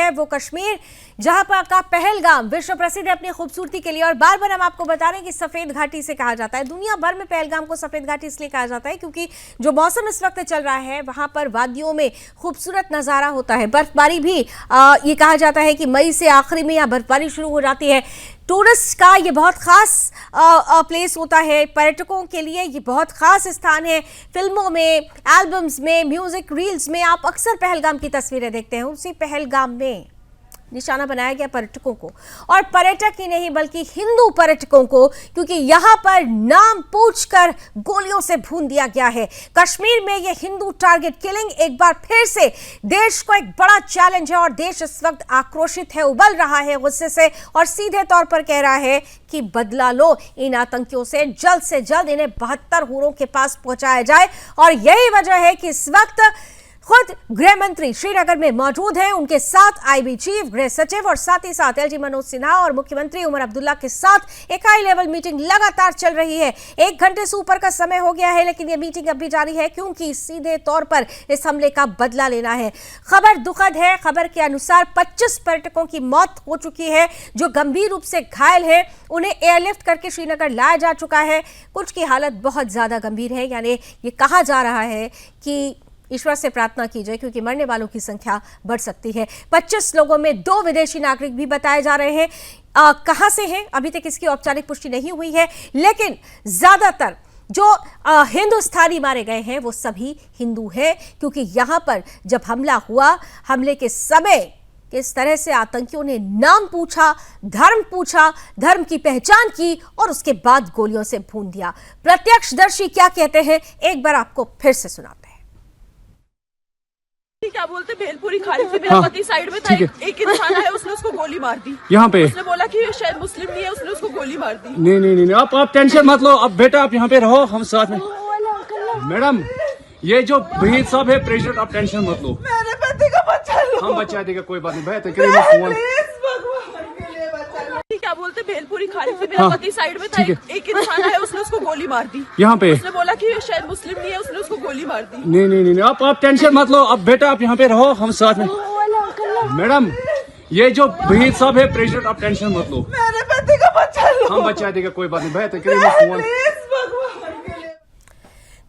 है वो कश्मीर, जहां पर का पहलगाम विश्व प्रसिद्ध है अपनी खूबसूरती के लिए। और बार बार हम आपको बता रहे हैं कि सफेद घाटी से कहा जाता है, दुनिया भर में पहलगाम को सफेद घाटी इसलिए कहा जाता है क्योंकि जो मौसम इस वक्त चल रहा है वहां पर वादियों में खूबसूरत नजारा होता है। बर्फबारी भी ये कहा जाता है कि मई से आखिरी में यहाँ बर्फबारी शुरू हो जाती है। टूरिस्ट का ये बहुत खास प्लेस होता है, पर्यटकों के लिए ये बहुत खास स्थान है। फिल्मों में, एल्बम्स में, म्यूजिक रील्स में आप अक्सर पहलगाम की तस्वीरें देखते हैं। उसी पहलगाम में निशाना बनाया गया पर्यटकों को, और पर्यटक ही नहीं बल्कि हिंदू पर्यटकों को, क्योंकि यहां पर नाम पूछकर गोलियों से भून दिया गया है। कश्मीर में यह हिंदू टारगेट किलिंग एक बार फिर से देश को एक बड़ा चैलेंज है और देश इस वक्त आक्रोशित है, उबल रहा है गुस्से से और सीधे तौर पर कह रहा है कि बदला लो इन आतंकियों से जल्द इन्हें 72 हुरों के पास पहुंचाया जाए। और यही वजह है कि इस वक्त खुद गृह मंत्री श्रीनगर में मौजूद हैं, उनके साथ आईबी चीफ, गृह सचिव और साथ ही साथ एलजी मनोज सिन्हा और मुख्यमंत्री उमर अब्दुल्ला के साथ एक हाई लेवल मीटिंग लगातार चल रही है। 1 घंटे से ऊपर का समय हो गया है, लेकिन यह मीटिंग अब भी जारी है क्योंकि सीधे तौर पर इस हमले का बदला लेना है। खबर दुखद है, खबर के अनुसार 25 पर्यटकों की मौत हो चुकी है। जो गंभीर रूप से घायल है उन्हें एयरलिफ्ट करके श्रीनगर लाया जा चुका है। कुछ की हालत बहुत ज्यादा गंभीर है, यानी ये कहा जा रहा है कि ईश्वर से प्रार्थना की जाए क्योंकि मरने वालों की संख्या बढ़ सकती है। 25 लोगों में 2 विदेशी नागरिक भी बताए जा रहे हैं। कहां से हैं अभी तक इसकी औपचारिक पुष्टि नहीं हुई है, लेकिन ज्यादातर जो हिंदुस्तानी मारे गए हैं वो सभी हिंदू हैं, क्योंकि यहां पर जब हमला हुआ, हमले के समय किस तरह से आतंकियों ने नाम पूछा, धर्म की पहचान की और उसके बाद गोलियों से भून दिया। प्रत्यक्षदर्शी क्या कहते हैं एक बार आपको फिर से सुनाते हैं। क्या बोलते, भेलपुरी खा रही थी, मेरा पति साइड में था, एक इंसान है उसने उसको गोली मार दी। यहाँ पे उसने बोला कि शायद मुस्लिम नहीं है, उसने उसको गोली मार दी। नहीं, आप टेंशन मत लो। अब बेटा आप यहाँ पे रहो, हम साथ में। मैडम ये जो भीड़ साहब है प्रेसिडेंट, आप टेंशन मत लो, मेरे पति का बच्चा लो, हम बचा देगा, कोई बात नहीं। बेहतर क्या बोलते, भेलपुरी खा रही थी, मेरा पति साइड में था, एक इंसान है उसने उसको गोली मार दी। यहाँ पे उसने बोला कि शायद मुस्लिम नहीं है, उसने उसको गोली मार दी। नहीं, आप टेंशन मत लो। अब बेटा आप यहाँ पे रहो, हम साथ में। मैडम ये जो भीड़ साहब है प्रेसिडेंट, आप टेंशन मत लो, मेरे पति का बच्चा लो, हम बचा देगा, कोई बात नहीं। बेहतर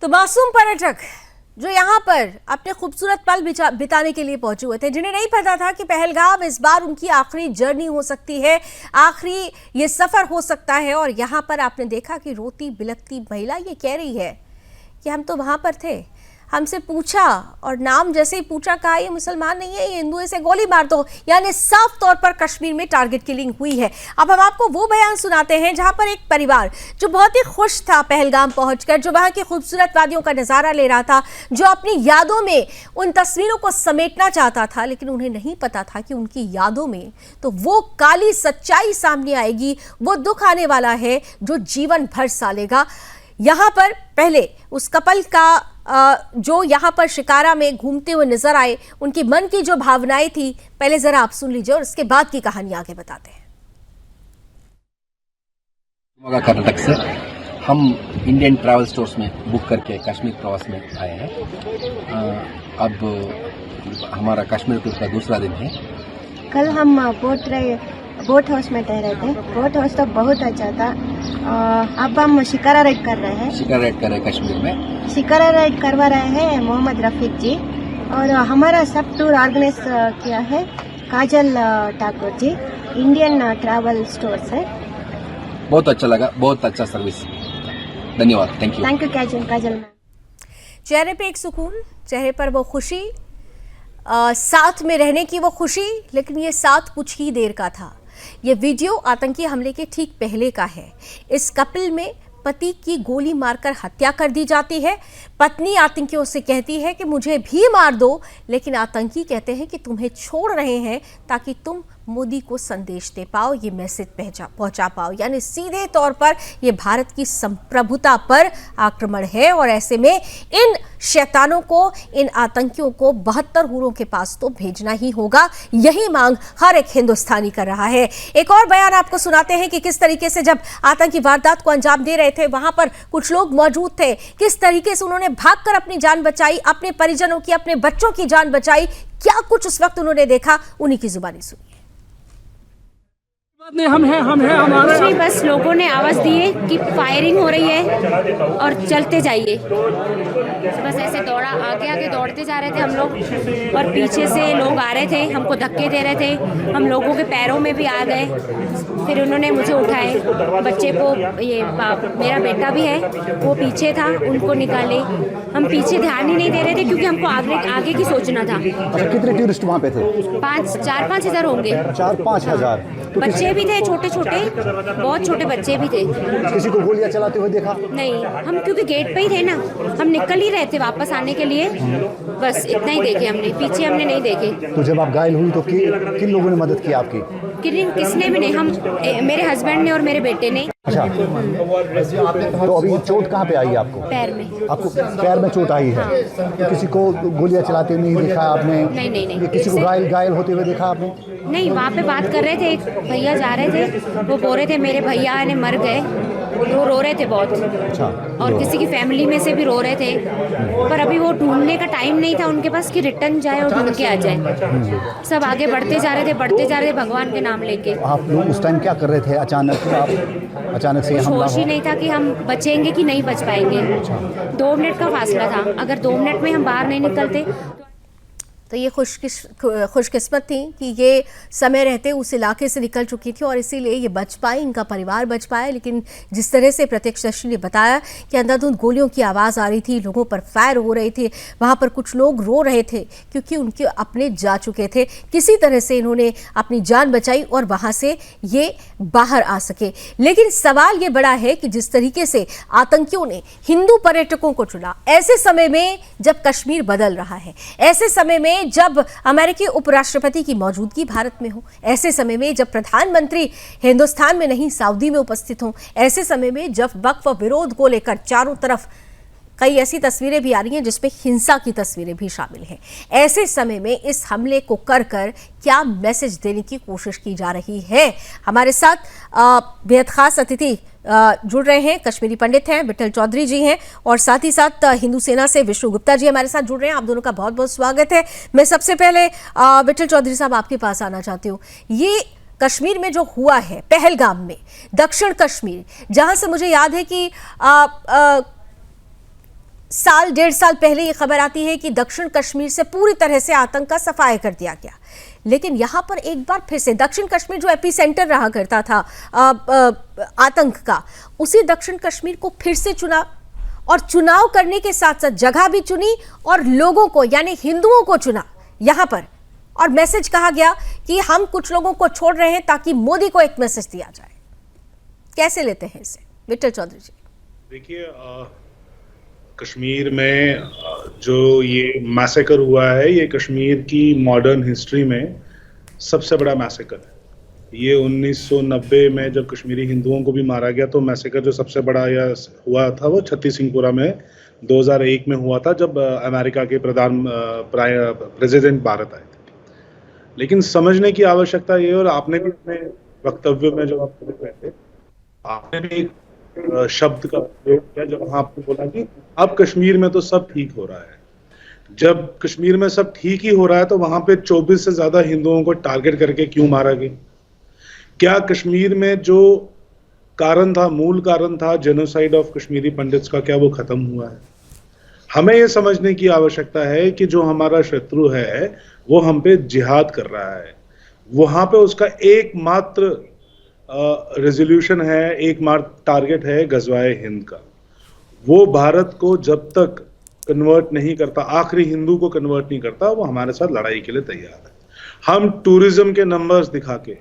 तो मासूम पर्यटक जो यहाँ पर अपने खूबसूरत पल बिताने के लिए पहुंचे हुए थे, जिन्हें नहीं पता था कि पहलगाम इस बार उनकी आखिरी जर्नी हो सकती है, आखिरी ये सफर हो सकता है। और यहाँ पर आपने देखा कि रोती बिलखती महिला ये कह रही है कि हम तो वहां पर थे, हमसे पूछा और नाम जैसे ही पूछा कहा ये मुसलमान नहीं है, ये हिंदू है, इसे गोली मार दो। यानी साफ तौर पर कश्मीर में टारगेट किलिंग हुई है। अब हम आपको वो बयान सुनाते हैं जहां पर एक परिवार जो बहुत ही खुश था पहलगाम पहुंचकर, जो वहां की खूबसूरत वादियों का नजारा ले रहा था, जो अपनी यादों में उन तस्वीरों को समेटना चाहता था, लेकिन उन्हें नहीं पता था कि उनकी यादों में तो वो काली सच्चाई सामने आएगी, वो दुख आने वाला है जो जीवन भर सालेगा। यहाँ पर पहले उस कपल का जो यहाँ पर शिकारा में घूमते हुए नजर आए, उनकी मन की जो भावनाएं थी, पहले जरा आप सुन लीजिए और उसके बाद की कहानी आगे बताते हैं। कर्नाटक से हम इंडियन ट्रैवल स्टोर्स में बुक करके कश्मीर प्रवास में आए हैं। अब हमारा कश्मीर ट्रिप का दूसरा दिन है। कल हम बोट हाउस में ठहरे थे। बोट हाउस तो बहुत अच्छा था। अब हम शिकारा राइड कर रहे हैं। शिकारा राइड कर रहे हैं कश्मीर में। शिकारा राइड करवा रहे हैं मोहम्मद रफीक जी, और हमारा सब टूर ऑर्गेनाइज किया है काजल Thakur ji, Indian travel store से। बहुत अच्छा लगा, बहुत अच्छा सर्विस, धन्यवाद, थैंक यू काजल मैम। चेहरे पे एक सुकून, चेहरे पर वो खुशी, साथ में रहने की वो खुशी, लेकिन ये साथ कुछ ही देर का था। ये वीडियो आतंकी हमले के ठीक पहले का है। इस कपल में पति की गोली मारकर हत्या कर दी जाती है। पत्नी आतंकियों से कहती है कि मुझे भी मार दो, लेकिन आतंकी कहते हैं कि तुम्हें छोड़ रहे हैं ताकि तुम मोदी को संदेश दे पाओ, ये मैसेज पहुंचा पाओ। यानी सीधे तौर पर ये भारत की संप्रभुता पर आक्रमण है और ऐसे में इन शैतानों को, इन आतंकियों को 72 हुरों के पास तो भेजना ही होगा। यही मांग हर एक हिंदुस्तानी कर रहा है। एक और बयान आपको सुनाते हैं कि किस तरीके से जब आतंकी वारदात को अंजाम दे रहे थे, वहां पर कुछ लोग मौजूद थे, किस तरीके से उन्होंने भागकर अपनी जान बचाई, अपने परिजनों की, अपने बच्चों की जान बचाई। क्या कुछ उस वक्त उन्होंने देखा, उन्हीं की जुबानी सुनिए। हम हैं हमारे बस लोगों ने आवाज़ दी है कि फायरिंग हो रही है और चलते जाइए। बस ऐसे दौड़ा, आगे आगे दौड़ते जा रहे थे हम लोग और पीछे से लोग आ रहे थे, हमको धक्के दे रहे थे, हम लोगों के पैरों में भी आ गए। फिर उन्होंने मुझे उठाए, बच्चे को, ये मेरा बेटा भी है वो पीछे था, उनको निकाले। हम पीछे ध्यान ही नहीं दे रहे थे क्योंकि हमको आगे की सोचना था। अच्छा, कितने टूरिस्ट वहाँ पे थे? 4-5 हज़ार होंगे। 4-5 हज़ार। तो बच्चे भी थे, छोटे छोटे, बहुत छोटे बच्चे भी थे। किसी को गोलियां चलाते हुए देखा? नहीं, हम क्योंकि गेट पे ही थे ना, हम निकल ही रहे थे वापस आने के लिए, बस इतना ही देखे हमने, पीछे हमने नहीं देखे। तो जब आप घायल हुई तो किन लोगों ने मदद की आपकी? किसने भी नहीं, हम, मेरे हस्बैंड ने और मेरे बेटे ने। अच्छा, तो अभी चोट कहाँ पे आई आपको? पैर में। आपको पैर में चोट आई है? तो किसी को गोलियां चलाते हुए नहीं देखा आपने? नहीं। किसी को घायल होते हुए देखा आपने? नहीं, वहाँ पे बात कर रहे थे, एक भैया जा रहे थे, वो बोल रहे थे मेरे भैया ने मर गए, वो रो रहे थे बहुत। अच्छा। और किसी की फैमिली में से भी रो रहे थे, पर अभी वो ढूंढने का टाइम नहीं था उनके पास कि रिटर्न जाए और ढूंढ के आ जाए। सब आगे बढ़ते जा रहे थे भगवान के नाम लेके। आप लोग उस टाइम क्या कर रहे थे? अचानक से हमला होश ही नहीं था कि हम बचेंगे कि नहीं बच पाएंगे। 2 मिनट का फासला था, अगर 2 मिनट में हम बाहर नहीं निकलते। तो ये खुशकिस्मत थी कि ये समय रहते उस इलाके से निकल चुकी थी और इसीलिए ये बच पाई, इनका परिवार बच पाया। लेकिन जिस तरह से प्रत्यक्षदर्शी ने बताया कि अंधाधुंध गोलियों की आवाज़ आ रही थी, लोगों पर फायर हो रहे थे, वहाँ पर कुछ लोग रो रहे थे क्योंकि उनके अपने जा चुके थे। किसी तरह से इन्होंने अपनी जान बचाई और वहाँ से ये बाहर आ सके। लेकिन सवाल ये बड़ा है कि जिस तरीके से आतंकियों ने हिंदू पर्यटकों को चुना, ऐसे समय में जब कश्मीर बदल रहा है, ऐसे समय में जब अमेरिकी उपराष्ट्रपति की मौजूदगी भारत में हो, ऐसे समय में जब प्रधानमंत्री हिंदुस्तान में नहीं सऊदी में उपस्थित हों, ऐसे समय में जब वक्फ विरोध को लेकर चारों तरफ कई ऐसी तस्वीरें भी आ रही हैं जिसमें हिंसा की तस्वीरें भी शामिल हैं, ऐसे समय में इस हमले को कर क्या मैसेज देने की कोशिश की जा रही है? हमारे साथ बेहद खास अतिथि जुड़ रहे हैं, कश्मीरी पंडित हैं, विठल चौधरी जी हैं और साथ ही साथ हिंदू सेना से विष्णु गुप्ता जी हमारे साथ जुड़ रहे हैं। आप दोनों का बहुत बहुत स्वागत है। मैं सबसे पहले विठल चौधरी साहब आपके पास आना चाहती हूँ। ये कश्मीर में जो हुआ है, पहलगाम में, दक्षिण कश्मीर, जहां से मुझे याद है कि साल 1.5 साल पहले ये खबर आती है कि दक्षिण कश्मीर से पूरी तरह से आतंक का सफाया कर दिया गया। लेकिन यहाँ पर एक बार फिर से दक्षिण कश्मीर जो एपी सेंटर रहा करता था आतंक का, उसी दक्षिण कश्मीर को फिर से चुना और चुनाव करने के साथ साथ जगह भी चुनी और लोगों को यानी हिंदुओं को चुना यहाँ पर, और मैसेज कहा गया कि हम कुछ लोगों को छोड़ रहे हैं ताकि मोदी को एक मैसेज दिया जाए। कैसे लेते हैं इसे विठल चौधरी जी? देखिए, कश्मीर में जो ये मैसेकर हुआ है, ये कश्मीर की मॉडर्न हिस्ट्री में सबसे बड़ा मैसेकर है। ये 1990 में जब कश्मीरी हिंदुओं को भी मारा गया तो मैसेकर जो सबसे बड़ा हुआ था वो छत्तीस सिंहपुरा में 2001 में हुआ था, जब अमेरिका के प्रेसिडेंट भारत आए थे। लेकिन समझने की आवश्यकता ये, और आपने भी अपने वक्तव्य में जो आप रहे थे, आपने भी शब्द का प्रयोग किया जब आपने बोला कि अब कश्मीर में तो सब ठीक हो रहा है। जब कश्मीर में सब ठीक ही हो रहा है तो वहां पे 24 से ज्यादा हिंदुओं को टारगेट करके क्यों मारा गया? क्या कश्मीर में जो कारण था, मूल कारण था जेनोसाइड ऑफ कश्मीरी पंडित्स का, क्या वो खत्म हुआ है? हमें ये समझने की आवश्यकता है कि जो हमारा शत्रु है वो हम पे जिहाद कर रहा है। वहां पे उसका एकमात्र रेजोल्यूशन है, एकमात्र टारगेट है गजवाए हिंद का। वो भारत को जब तक कन्वर्ट नहीं करता, आखिरी हिंदू को कन्वर्ट नहीं करता, वो हमारे साथ लड़ाई के लिए तैयार है। हम टूरिज्म के नंबर्स दिखा के,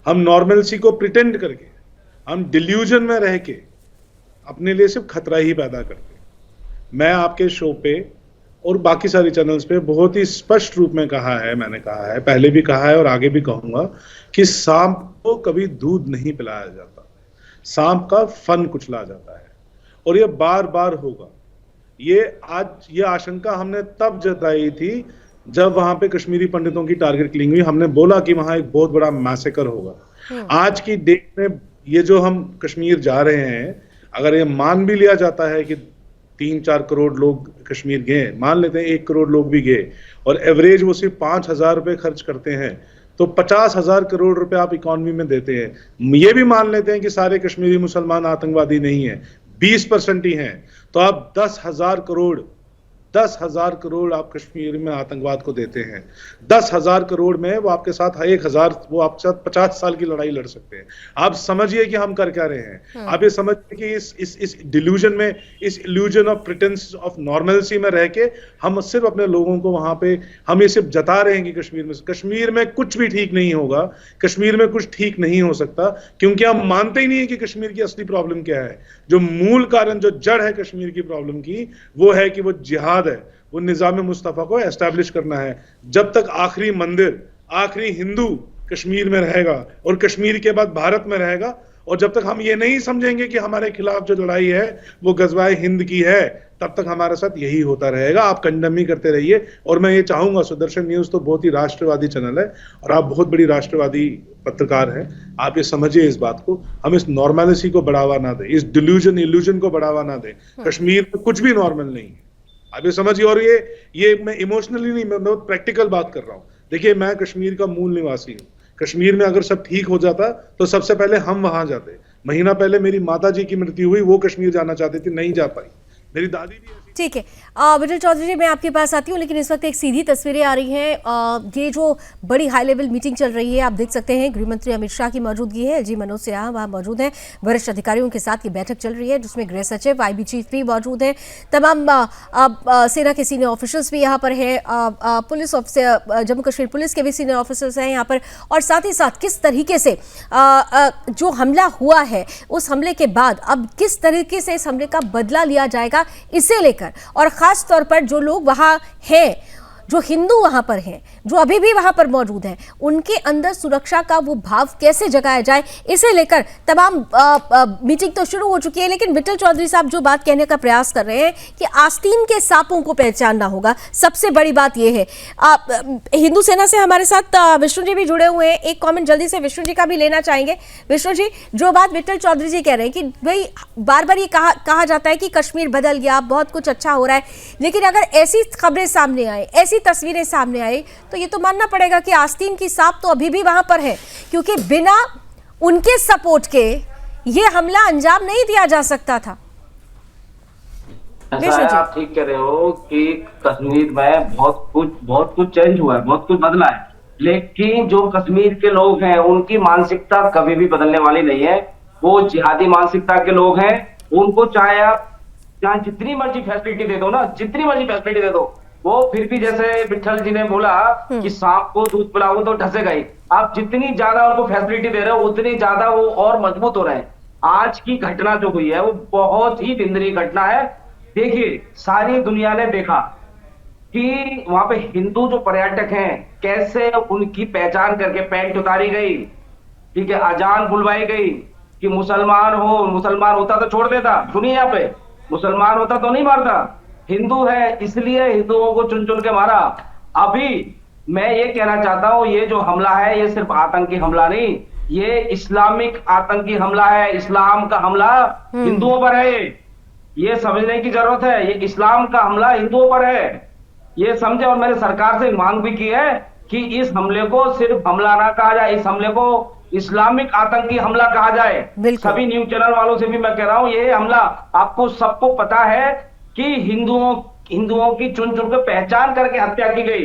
हम नॉर्मलसी को प्रिटेंड करके, हम डिल्यूजन में रह के अपने लिए सिर्फ खतरा ही पैदा करते। मैं आपके शो पे और बाकी सारी चैनल्स पे बहुत ही स्पष्ट रूप में कहा है, मैंने कहा है, पहले भी कहा है और आगे भी कहूंगा कि सांप को कभी दूध नहीं पिलाया जाता, सांप का फन कुचला जाता है और ये बार बार होगा। ये आशंका हमने तब जताई थी जब वहां पे कश्मीरी पंडितों की टारगेट किलिंग हुई। हमने बोला कि वहां एक बहुत बड़ा मैसेकर होगा। आज की डेट में ये जो हम कश्मीर जा रहे हैं, अगर ये मान भी लिया जाता है कि 3-4 करोड़ लोग कश्मीर गए, मान लेते हैं 1 करोड़ लोग भी गए और एवरेज वो सिर्फ 5,000 रुपए खर्च करते हैं, तो 50,000 करोड़ रुपए आप इकोनॉमी में देते हैं। ये भी मान लेते हैं कि सारे कश्मीरी मुसलमान आतंकवादी नहीं है, 20% ही हैं, तो आप 10,000 करोड़ आप कश्मीर में आतंकवाद को देते हैं। 10,000 करोड़ में वो आपके साथ 1,000, वो आपके साथ 50 साल की लड़ाई लड़ सकते हैं। आप समझिए कि हम कर क्या रहे हैं। आप ये समझिए कि इस डिल्यूजन में, इस illusion of pretence of normalcy में रह के हम सिर्फ अपने लोगों को वहां पे, हम ये सिर्फ जता रहे हैं कि कश्मीर में कुछ भी ठीक नहीं होगा, कश्मीर में कुछ ठीक नहीं हो सकता, क्योंकि हम मानते ही नहीं है कि कश्मीर की असली प्रॉब्लम क्या है। जो मूल कारण, जो जड़ है कश्मीर की प्रॉब्लम की, वो है कि वो जिहाद है, वो निजाम मुस्तफा को एस्टैब्लिश करना है। जब तक आखिरी मंदिर, आखिरी हिंदू कश्मीर में रहेगा और कश्मीर के बाद भारत में रहेगा, और जब तक हम ये नहीं समझेंगे कि हमारे खिलाफ जो लड़ाई है वो गजवाए हिंद की है, तब तक हमारे साथ यही होता रहेगा। आप कंडम ही करते रहिए। और मैं ये चाहूंगा, सुदर्शन न्यूज तो बहुत ही राष्ट्रवादी चैनल है और आप बहुत बड़ी राष्ट्रवादी पत्रकार हैं, आप ये समझिए इस बात को, हम इस नॉर्मलिटी को बढ़ावा ना दें, इस इल्यूजन को बढ़ावा ना दें। कश्मीर में कुछ भी नॉर्मल नहीं है, आप ये समझिए। और ये मैं इमोशनली नहीं, मैं बहुत प्रैक्टिकल बात कर रहा हूँ। देखिए, मैं कश्मीर का मूल निवासी हूँ। कश्मीर में अगर सब ठीक हो जाता तो सबसे पहले हम वहां जाते। महीना पहले मेरी माता जी की मृत्यु हुई, वो कश्मीर जाना चाहती थी, नहीं जा पाई। मेरी दादी भी ठीक है। विठल चौधरी जी, मैं आपके पास आती हूँ, लेकिन इस वक्त एक सीधी तस्वीरें आ रही हैं। ये जो बड़ी हाई लेवल मीटिंग चल रही है, आप देख सकते हैं गृह मंत्री अमित शाह की मौजूदगी है, एलजी मनोज सिन्हा वहाँ मौजूद हैं, वरिष्ठ अधिकारियों के साथ ये बैठक चल रही है जिसमें गृह सचिव, आईबी चीफ भी मौजूद हैं, तमाम सेना के सीनियर ऑफिसर्स भी यहाँ पर है, police officer, Jammu Kashmir police के भी सीनियर ऑफिसर्स हैं यहाँ पर, और साथ ही साथ किस तरीके से जो हमला हुआ है, उस हमले के बाद अब किस तरीके से इस हमले का बदला लिया जाएगा, इसे लेकर, और खास तौर पर जो लोग वहां हैं, जो हिंदू वहां पर हैं, जो अभी भी वहां पर मौजूद हैं, उनके अंदर सुरक्षा का वो भाव कैसे जगाया जाए, इसे लेकर तमाम मीटिंग तो शुरू हो चुकी है। लेकिन विठल चौधरी साहब जो बात कहने का प्रयास कर रहे हैं कि आस्तीन के सांपों को पहचानना होगा, सबसे बड़ी बात यह है। हिंदू सेना से हमारे साथ विष्णु जी भी जुड़े हुए हैं, एक कॉमेंट जल्दी से विष्णु जी का भी लेना चाहेंगे। विष्णु जी, जो बात विठल चौधरी जी कह रहे हैं कि भाई बार बार ये कहा जाता है कि कश्मीर बदल गया, बहुत कुछ अच्छा हो रहा है, लेकिन अगर ऐसी खबरें सामने आए, ऐसी तस्वीरें सामने आई, तो ये तो मानना पड़ेगा कि आस्तीन की सांप तो अभी भी वहां पर है, क्योंकि बिना उनके सपोर्ट के ये हमला अंजाम नहीं दिया जा सकता था। ऐसा है, आप ठीक कह रहे हो कि कश्मीर में बहुत कुछ चेंज हुआ है, बहुत कुछ बदला है, लेकिन जो कश्मीर के लोग हैं उनकी मानसिकता कभी भी बदलने वाली नहीं है। वो जिहादी मानसिकता के लोग हैं। उनको चाहे जितनी मर्जी फैसिलिटी दे दो ना, जितनी मर्जी फैसिलिटी दे दो, वो फिर भी, जैसे विठल जी ने बोला कि सांप को दूध पिलाओ तो ढसेगा ही, आप जितनी ज्यादा उनको फैसिलिटी दे रहे हो उतनी ज्यादा वो और मजबूत हो रहे हैं। आज की घटना जो हुई है वो बहुत ही निंदनीय घटना है। देखिए, सारी दुनिया ने देखा कि वहां पे हिंदू जो पर्यटक हैं कैसे उनकी पहचान करके पैंट उतारी गई, ठीक है, अजान बुलवाई गई कि मुसलमान होता तो छोड़ देता दुनिया पे, मुसलमान होता तो नहीं मारता, हिंदू है इसलिए हिंदुओं को चुन चुन के मारा। अभी मैं ये कहना चाहता हूं, ये जो हमला है ये सिर्फ आतंकी हमला नहीं, ये इस्लामिक आतंकी हमला है। इस्लाम का हमला हिंदुओं पर है, ये समझने की जरूरत है। ये इस्लाम का हमला हिंदुओं पर है, ये समझे। और मैंने सरकार से मांग भी की है कि इस हमले को सिर्फ हमला ना कहा जाए, इस हमले को इस्लामिक आतंकी हमला कहा जाए। सभी न्यूज चैनल वालों से भी मैं कह रहा हूं, ये हमला आपको सबको पता है कि हिंदुओं की चुन चुन कर पहचान करके हत्या की गई।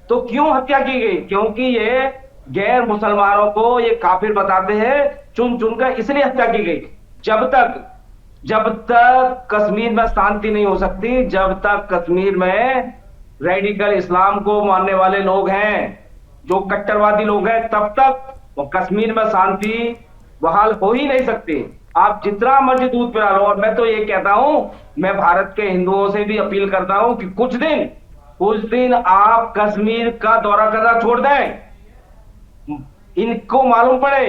तो क्यों हत्या की गई? क्योंकि ये गैर मुसलमानों को ये काफिर बताते हैं, चुन चुन कर इसलिए हत्या की गई। जब तक कश्मीर में शांति नहीं हो सकती, जब तक कश्मीर में रेडिकल इस्लाम को मानने वाले लोग हैं, जो कट्टरवादी लोग हैं, तब तक कश्मीर में शांति बहाल हो ही नहीं सकती। आप जितना मर्जी दूध पिला लो। और मैं तो ये कहता हूं, मैं भारत के हिंदुओं से भी अपील करता हूं कि कुछ दिन आप कश्मीर का दौरा करना छोड़ दें। इनको मालूम पड़े,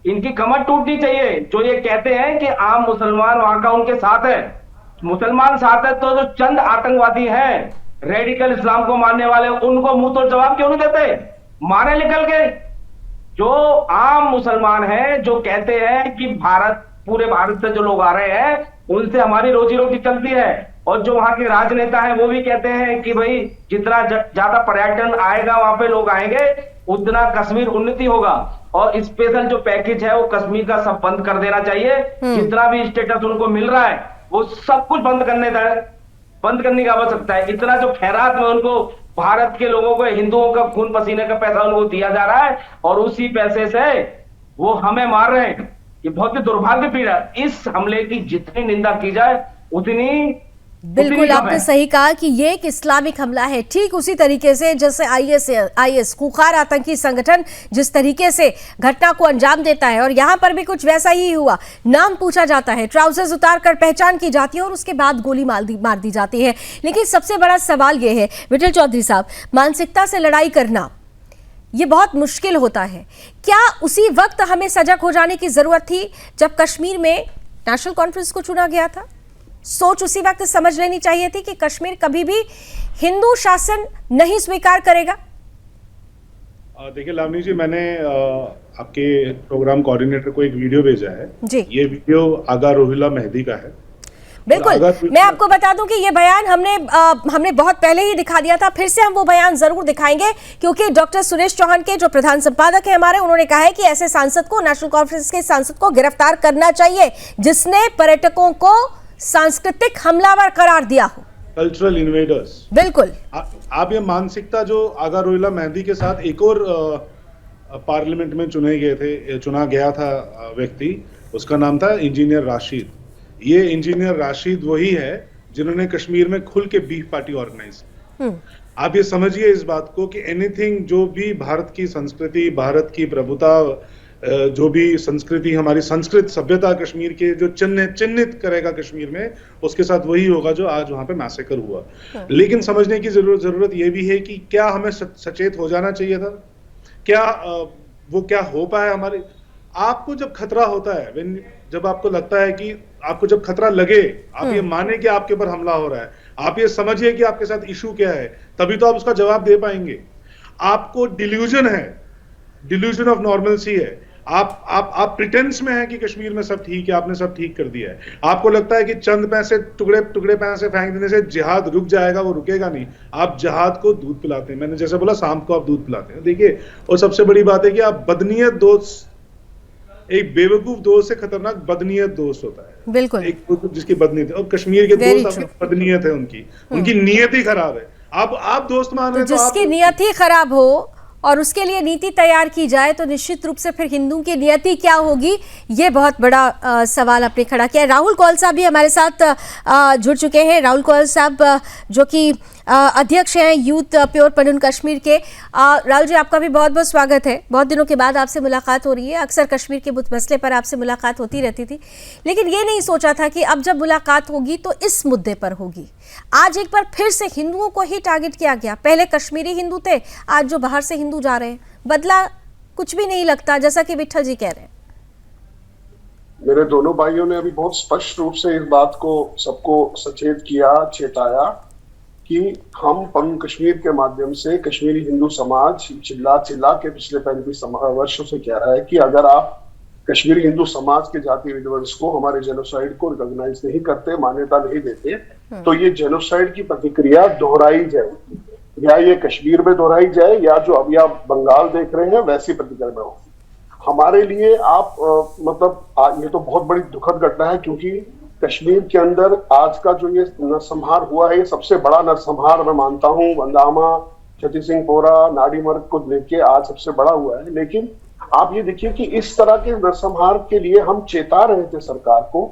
इनकी कमर टूटनी चाहिए। जो ये कहते हैं कि आम मुसलमान वहां का उनके साथ है, मुसलमान साथ है तो जो चंद आतंकवादी हैं, रेडिकल इस्लाम को मानने वाले, उनको मुंह तो जवाब क्यों नहीं देते? मारे निकल के। जो आम मुसलमान हैं, जो कहते हैं कि पूरे भारत से जो लोग आ रहे हैं उनसे हमारी रोजी रोटी चलती है, और जो वहां के राजनेता हैं वो भी कहते हैं कि भाई जितना ज्यादा पर्यटन आएगा, वहां पे लोग आएंगे, उतना कश्मीर उन्नति होगा। और स्पेशल जो पैकेज है वो कश्मीर का सब बंद कर देना चाहिए। जितना भी स्टेटस उनको मिल रहा है वो सब कुछ बंद करने की आवश्यकता है। इतना जो खैरात में उनको, भारत के लोगों को, हिंदुओं का खून पसीने का पैसा उनको दिया जा रहा है, और उसी पैसे से वो हमें मार रहे हैं। ये बहुत ही दुर्भाग्यपूर्ण है। इस हमले की जितनी निंदा की जाए उतनी बिल्कुल आपने सही कहा कि ये एक इस्लामिक हमला है, ठीक उसी तरीके से जैसे आईएस खूंखार आतंकी संगठन जिस तरीके से घटना को अंजाम देता है, और यहाँ पर भी कुछ वैसा ही हुआ। नाम पूछा जाता है, ट्राउजर्स उतारकर पहचान की जाती है और उसके बाद गोली मार दी जाती है। लेकिन सबसे बड़ा सवाल ये है विठल चौधरी साहब, मानसिकता से लड़ाई करना ये बहुत मुश्किल होता है। क्या उसी वक्त हमें सजग हो जाने की जरूरत थी जब कश्मीर में नेशनल कॉन्फ्रेंस को चुना गया था? सोच उसी वक्त समझ लेनी चाहिए थी कि कश्मीर कभी भी हिंदू शासन नहीं स्वीकार करेगा। देखिए लावनी जी, मैंने आपके प्रोग्राम कोऑर्डिनेटर को एक वीडियो भेजा है जी। ये वीडियो आगा रोहिला मेहदी का है। बिल्कुल, मैं आपको बता दूं कि ये बयान हमने बहुत पहले ही दिखा दिया था। फिर से हम वो बयान जरूर दिखाएंगे, क्योंकि डॉक्टर सुरेश चौहान के जो प्रधान संपादक है हमारे, उन्होंने कहा है कि ऐसे सांसद को, नेशनल कॉन्फ्रेंस के सांसद को गिरफ्तार करना चाहिए जिसने पर्यटकों को सांस्कृतिक हमलावर करार दिया हो, कल्चरल इन्वेडर्स। बिल्कुल। आप ये मानसिकता जो आगा रोहिला मेहदी के साथ एक और पार्लियामेंट में चुना गया था व्यक्ति, उसका नाम था इंजीनियर राशिद। ये इंजीनियर राशिद वही है जिन्होंने कश्मीर में खुल के बीफ पार्टी ऑर्गेनाइज की। आप ये समझिए इस बात को कि एनीथिंग जो भी भारत की संस्कृति, भारत की प्रभुता, जो भी संस्कृति, हमारी संस्कृत सभ्यता कश्मीर के जो चिन्हित करेगा कश्मीर में, उसके साथ वही होगा जो आज वहां पे मैसेकर हुआ। लेकिन समझने की जरूरत ये भी है कि क्या हमें सचेत हो जाना चाहिए था? क्या वो क्या हो पाया हमारे? आपको जब खतरा होता है, जब आपको लगता है कि आपको जब खतरा लगे, आप ये माने कि आपके ऊपर हमला हो रहा है, आप ये समझिए कि आपके साथ इशू क्या है, तभी तो आप उसका जवाब दे पाएंगे। आपको डिल्यूजन है, डिल्यूजन ऑफ नॉर्मलसी है। आप प्रिटेंस में है कि कश्मीर में सब ठीक है, आपने सब ठीक कर दिया है। आपको लगता है कि चंद पैसे, टुकड़े पैसे फेंक देने से जिहाद रुक जाएगा, वो रुकेगा नहीं। आप जिहाद को दूध पिलाते हैं। मैंने जैसे बोला, शाम को आप दूध पिलाते हैं। देखिए, और सबसे बड़ी बात है कि आप बदनीयत दोस्त, एक बेवकूफ दोस्त से खतरनाक बदनीयत दोस्त होता है। बिल्कुल। एक जिसकी बदनीयत है, और कश्मीर के दोस्त आपकी बदनीयत है, उनकी नीयत ही खराब है। आप दोस्त मान रहे हैं, तो जिसकी नीयत ही खराब हो और उसके लिए नीति तैयार की जाए, तो निश्चित रूप से फिर हिंदुओं की नियति क्या होगी, ये बहुत बड़ा सवाल आपने खड़ा किया। राहुल कौल साहब भी हमारे साथ जुड़ चुके हैं। राहुल कौल साहब जो कि अध्यक्ष हैं यूथ प्योर पनून कश्मीर के। राहुल जी, आपका भी बहुत बहुत स्वागत है। बहुत दिनों के बाद आपसे मुलाकात हो रही है। अक्सर कश्मीर के मसले पर आपसे मुलाकात होती रहती थी, लेकिन ये नहीं सोचा था कि अब जब मुलाकात होगी तो इस मुद्दे पर होगी। आज एक बार फिर से हिंदुओं को ही टारगेट किया गया। पहले कश्मीरी हिंदू थे, आज जो बाहर से हिंदू जा रहे हैं। बदला कुछ भी नहीं लगता, जैसा कि विठल जी कह रहे हैं। मेरे दोनों भाइयों ने अभी बहुत स्पष्ट रूप से इस बात को सबको सचेत किया, चेताया कि हम पनून कश्मीर के माध्यम से कश्मीरी हिंदू समाज चिल्ला के पिछले 35 वर्षों से कह रहा है कि अगर आप कश्मीरी हिंदू समाज के जातीय विध्वंस को, हमारे जेनोसाइड को रिकॉग्नाइज नहीं करते, मान्यता नहीं देते, तो ये जेनोसाइड की प्रतिक्रिया दोहराई जाए, या ये कश्मीर में दोहराई जाए, या जो अभी आप बंगाल देख रहे हैं वैसी प्रतिक्रिया हो। हमारे लिए आप ये तो बहुत बड़ी दुखद घटना है, क्योंकि कश्मीर के अंदर आज का जो ये नरसंहार हुआ है, ये सबसे बड़ा नरसंहार मैं मानता हूँ। वंदामा, छती सिंह पोरा, नाडीमर्ग को लेके आज सबसे बड़ा हुआ है। लेकिन आप ये देखिए कि इस तरह के नरसंहार के लिए हम चेता रहे थे सरकार को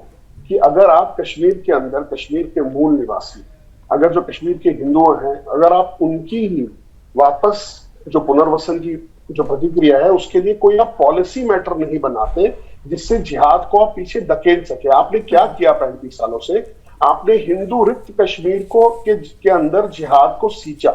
कि अगर आप कश्मीर के अंदर, कश्मीर के मूल निवासी, अगर जो कश्मीर के हिंदू हैं, अगर आप उनकी ही वापस जो पुनर्वसन की जो प्रतिक्रिया है उसके लिए कोई आप पॉलिसी मैटर नहीं बनाते, जिससे जिहाद को आप पीछे धकेल सके। आपने क्या किया 35 सालों से? आपने हिंदू रिक्त कश्मीर को के अंदर जिहाद को सींचा।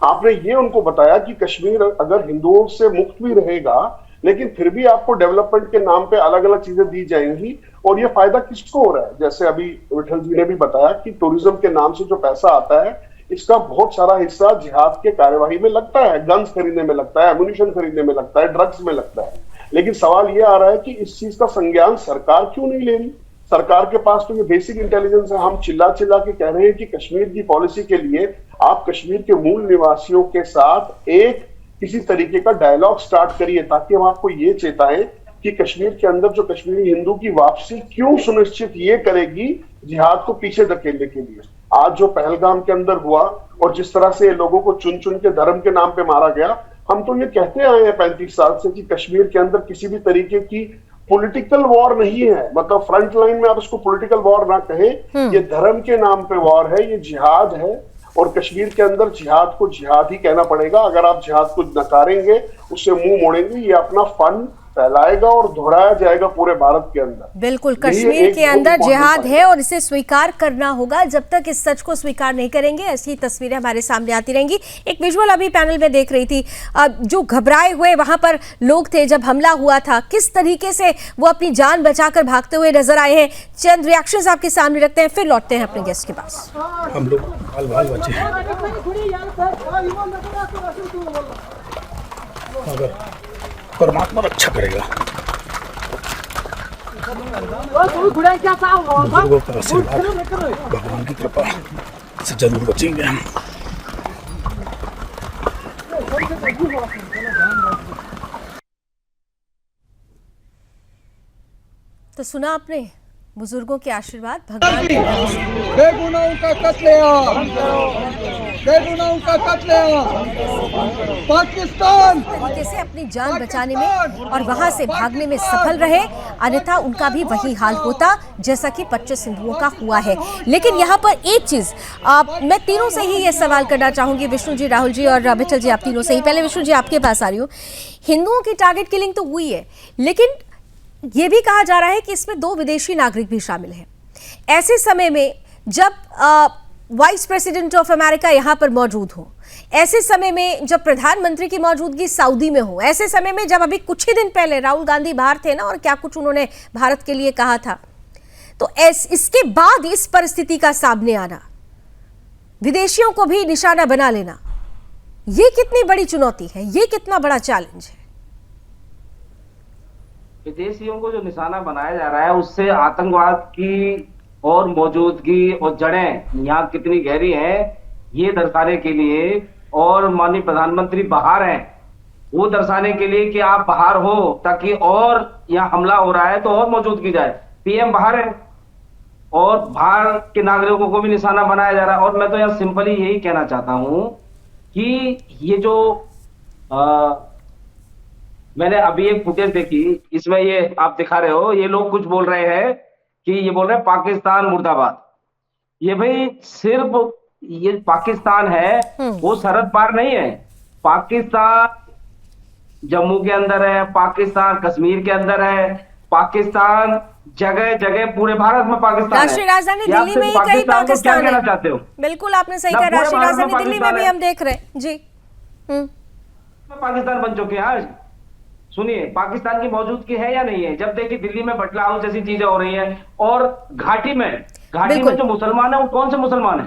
आपने ये उनको बताया कि कश्मीर अगर हिंदुओं से मुक्त भी रहेगा, लेकिन फिर भी आपको डेवलपमेंट के नाम पे अलग अलग चीजें दी जाएंगी। और ये फायदा किसको हो रहा है? जैसे अभी विठल जी ने भी बताया कि टूरिज्म के नाम से जो पैसा आता है, इसका बहुत सारा हिस्सा जिहाद के कार्यवाही में लगता है, गन्स खरीदने में लगता है, एमुनिशन खरीदने में लगता है, ड्रग्स में लगता है। लेकिन सवाल ये आ रहा है कि इस चीज का संज्ञान सरकार क्यों नहीं ले रही? सरकार के पास तो ये बेसिक इंटेलिजेंस है। हम चिल्ला चिल्ला के कह रहे हैं कि कश्मीर की पॉलिसी के लिए आप कश्मीर के मूल निवासियों के साथ एक किसी तरीके का डायलॉग स्टार्ट करिए, ताकि हम आपको ये चेताएं कि कश्मीर के अंदर जो कश्मीरी हिंदू की वापसी क्यों सुनिश्चित ये करेगी जिहाद को पीछे धकेलने के लिए। आज जो पहलगाम के अंदर हुआ और जिस तरह से लोगों को चुन चुन के धर्म के नाम पे मारा गया, हम तो ये कहते आए हैं 35 साल से कि कश्मीर के अंदर किसी भी तरीके की पॉलिटिकल वॉर नहीं है। मतलब फ्रंट लाइन में आप इसको पॉलिटिकल वॉर ना कहें, ये धर्म के नाम पे वॉर है, ये जिहाद है। और कश्मीर के अंदर जिहाद को जिहाद ही कहना पड़ेगा। अगर आप जिहाद को नकारेंगे, उससे मुंह मोड़ेंगे, ये अपना फन फैलाएगा और दोहराया जाएगा पूरे भारत के अंदर। बिल्कुल, कश्मीर के अंदर जिहाद है और इसे स्वीकार करना होगा। जब तक इस सच को स्वीकार नहीं करेंगे, ऐसी तस्वीरें हमारे सामने आती रहेंगी। एक विजुअल अभी पैनल में देख रही थी, जो घबराए हुए वहां पर लोग थे जब हमला हुआ था, किस तरीके से वो अपनी जान बचाकर भागते हुए नजर आए हैं। चंद रिएक्शंस आपके सामने रखते हैं, फिर लौटते हैं अपने गेस्ट के पास। हम लोग बाल बच्चे परमात्मा रक्षा करेगा। बुजुर्गों का आशीर्वाद, भगवान की कृपा से जरूर बचेंगे हम। तो सुना आपने, बुजुर्गों के आशीर्वाद, भगवान के बेगुनाहों का कत्लेआम, बेगुनाहों का कत्लेआम। पाकिस्तान तरीके से अपनी जान बचाने में और वहां से भागने में सफल रहे, अन्यथा उनका भी वही हाल होता जैसा कि 25 हिंदुओं का हुआ है। लेकिन यहाँ पर एक चीज मैं तीनों से ही ये सवाल करना चाहूंगी, विष्णु जी, राहुल जी और विठल जी, आप तीनों से ही। पहले विष्णु जी आपके पास आ रही हूँ। हिंदुओं की टारगेट किलिंग तो हुई है, लेकिन ये भी कहा जा रहा है कि इसमें 2 विदेशी नागरिक भी शामिल हैं। ऐसे समय में जब वाइस प्रेसिडेंट ऑफ अमेरिका यहाँ पर मौजूद हो, ऐसे समय में जब प्रधानमंत्री की मौजूदगी सऊदी में हो, ऐसे समय में जब अभी कुछ ही दिन पहले राहुल गांधी बाहर थे ना, और क्या कुछ उन्होंने भारत के लिए कहा था, तो इसके बाद इस परिस्थिति का सामने आना, विदेशियों को भी निशाना बना लेना, ये कितनी बड़ी चुनौती है, ये कितना बड़ा चैलेंज है? विदेशियों को जो निशाना बनाया जा रहा है, उससे आतंकवाद की और मौजूदगी और जड़ें यहाँ कितनी गहरी हैं, ये दर्शाने के लिए, और माननीय प्रधानमंत्री बाहर हैं, वो दर्शाने के लिए कि आप बाहर हो, ताकि और यहाँ हमला हो रहा है तो और मौजूदगी जाए। पीएम बाहर है और बाहर के नागरिकों को भी निशाना बनाया जा रहा है। और मैं तो यहाँ सिंपली यही कहना चाहता हूँ कि ये जो मैंने अभी एक फुटेज देखी, इसमें ये आप दिखा रहे हो, ये लोग कुछ बोल रहे हैं कि ये बोल रहे हैं पाकिस्तान मुर्दाबाद। ये भाई सिर्फ ये पाकिस्तान है, वो सरहद पार नहीं है। पाकिस्तान जम्मू के अंदर है, पाकिस्तान कश्मीर के अंदर है, पाकिस्तान जगह जगह पूरे भारत में पाकिस्तान है। राष्ट्रीय राजधानी दिल्ली में ही कई पाकिस्तान क्या कहना चाहते हो? बिल्कुल आपने सही कहा, राष्ट्रीय राजधानी दिल्ली में भी हम देख रहे हैं जी। पाकिस्तान बन चुके हैं आज। सुनिए, पाकिस्तान की मौजूदगी है या नहीं है? जब देखिए दिल्ली में बटला हाउस जैसी चीजें हो रही हैं, और घाटी में जो मुसलमान है, वो कौन से मुसलमान है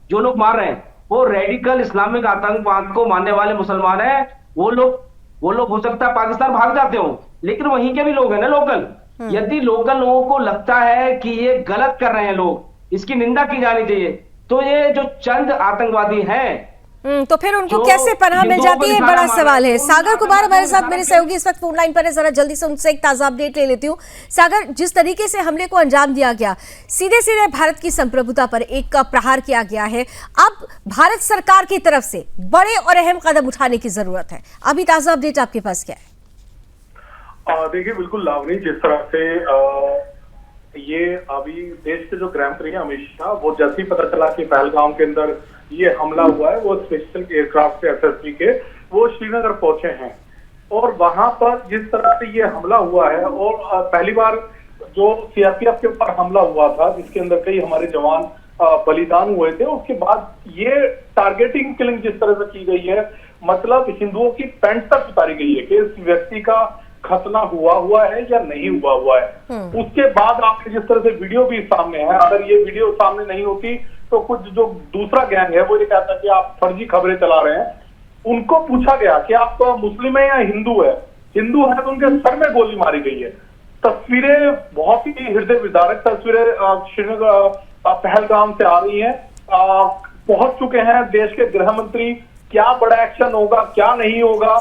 जो लोग मार रहे हैं? वो रेडिकल इस्लामिक आतंकवाद को मानने वाले मुसलमान है। वो लोग हो सकता है पाकिस्तान भाग जाते हो, लेकिन वहीं के भी लोग हैं ना लोकल। यदि लोकल लोगों को लगता है कि ये गलत कर रहे हैं लोग, इसकी निंदा की जानी चाहिए, तो ये जो चंद आतंकवादी हैं, तो फिर उनको कैसे पनाह मिल जाती है, बड़ा सवाल है। सागर कुमार हमारे साथ, मेरे सहयोगी इस वक्त फोन लाइन पर है, जरा जल्दी से उनसे एक ताजा अपडेट ले लेती हूँ। सागर, जिस तरीके से हमले को अंजाम दिया गया, सीधे सीधे भारत की संप्रभुता पर एक प्रहार किया गया है, अब भारत सरकार की तरफ से बड़े और अहम कदम उठाने की जरूरत है। अभी ताजा अपडेट आपके पास क्या है? देखिए, बिल्कुल लावनी, जिस तरह से ये अभी देश के जो गृह मंत्री हैं अमित शाह, वो जैसे ही पता चला कि पहलगाम के अंदर ये हमला हुआ है, वो स्पेशल एयरक्राफ्ट से SSB के वो श्रीनगर पहुंचे हैं। और वहां पर जिस तरह से ये हमला हुआ है, और पहली बार जो सीआरपीएफ के ऊपर हमला हुआ था जिसके अंदर कई हमारे जवान बलिदान हुए थे, उसके बाद ये टारगेटिंग किलिंग जिस तरह से की गई है, मतलब हिंदुओं की पैंट तक उतारी गई है कि इस व्यक्ति का खतना हुआ है या नहीं हुआ है। उसके बाद आपके जिस तरह से वीडियो भी सामने है, अगर ये वीडियो सामने नहीं होती तो कुछ जो दूसरा गैंग है वो ये कहता है कि आप फर्जी खबरें चला रहे हैं। उनको पूछा गया कि आप मुस्लिम है या हिंदू है तो उनके सर में गोली मारी गई है। तस्वीरें बहुत ही हृदय विदारक तस्वीरें श्रीनगर पहलगाम से आ रही हैं। पहुंच चुके हैं देश के गृह मंत्री, क्या बड़ा एक्शन होगा क्या नहीं होगा,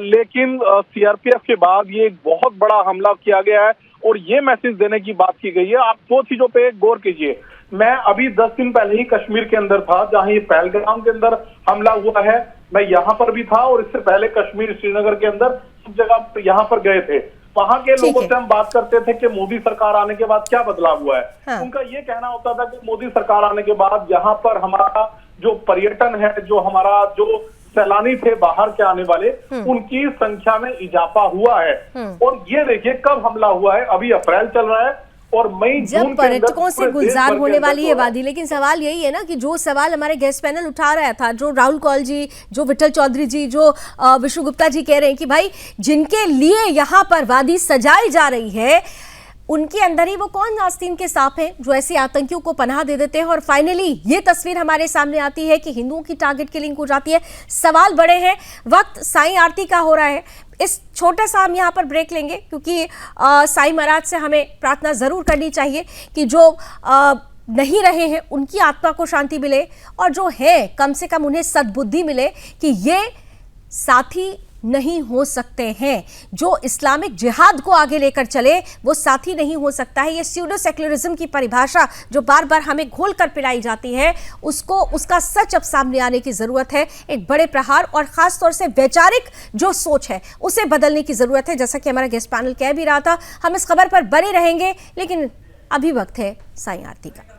लेकिन सीआरपीएफ के बाद ये एक बहुत बड़ा हमला किया गया है और ये मैसेज देने की बात की गई है। आप 2 चीजों पे गौर कीजिए। मैं अभी 10 दिन पहले ही कश्मीर के अंदर था जहां ये पहलगाम के अंदर हमला हुआ है। मैं यहाँ पर भी था और इससे पहले कश्मीर श्रीनगर के अंदर सब जगह यहाँ पर गए थे। वहां के लोगों से हम बात करते थे कि मोदी सरकार आने के बाद क्या बदलाव हुआ है। हाँ। उनका ये कहना होता था कि मोदी सरकार आने के बाद यहाँ पर हमारा जो पर्यटन है, जो हमारा जो सैलानी थे बाहर के आने वाले, उनकी संख्या में इजाफा हुआ है। और ये देखिए कब हमला हुआ है, अभी अप्रैल चल रहा है और मई जब पर्यटकों से गुलजार होने वाली है वादी। लेकिन सवाल यही है ना कि जो सवाल हमारे गेस्ट पैनल उठा रहा था, जो राहुल कौल जी, जो विठल चौधरी जी, जो विष्णु गुप्ता जी कह रहे हैं कि भाई जिनके लिए यहाँ पर वादी सजाई जा रही है उनके अंदर ही वो कौन आस्तीन के सांप हैं जो ऐसे आतंकियों को पनाह दे देते हैं। और फाइनली ये तस्वीर हमारे सामने आती है कि हिंदुओं की टारगेट किलिंग हो जाती है। सवाल बड़े हैं। वक्त साईं आरती का हो रहा है। इस छोटा सा हम यहाँ पर ब्रेक लेंगे क्योंकि साईं महाराज से हमें प्रार्थना जरूर करनी चाहिए कि जो नहीं रहे हैं उनकी आत्मा को शांति मिले और जो है कम से कम उन्हें सद्बुद्धि मिले कि ये साथी नहीं हो सकते हैं। जो इस्लामिक जिहाद को आगे लेकर चले वो साथी नहीं हो सकता है। ये स्यूडो सेक्युलरिज्म की परिभाषा जो बार बार हमें घोल कर पिलाई जाती है, उसको उसका सच अब सामने आने की जरूरत है। एक बड़े प्रहार और खास तौर से वैचारिक जो सोच है उसे बदलने की जरूरत है। जैसा कि हमारा गेस्ट पैनल कह भी रहा था, हम इस खबर पर बने रहेंगे, लेकिन अभी वक्त है साईं आरती का।